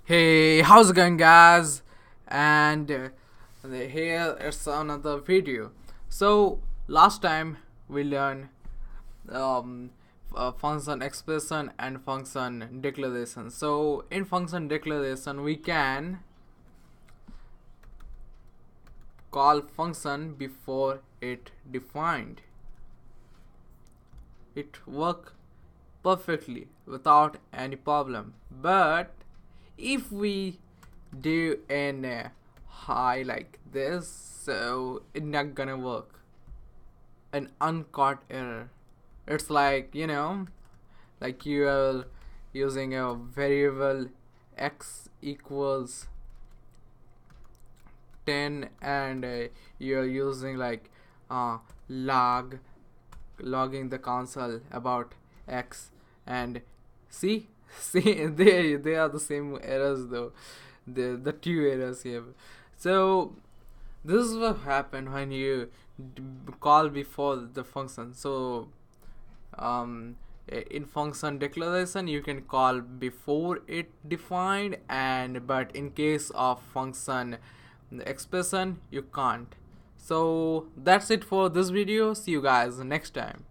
Hey, how's it going, guys? And here is another video. So last time we learned um, function expression and function declaration. So in function declaration, we can call function before it defined. It work perfectly without any problem. But if we do an high like this, so it's not gonna work. An uncaught error. It's like, like you are using a variable x equals 10 and you're using like logging the console about x, and see see they are the same errors though, the two errors here. So this is what happened when you call before the function. So in function declaration you can call before it defined, and but in case of function expression you can't. So that's it for this video. See you guys next time.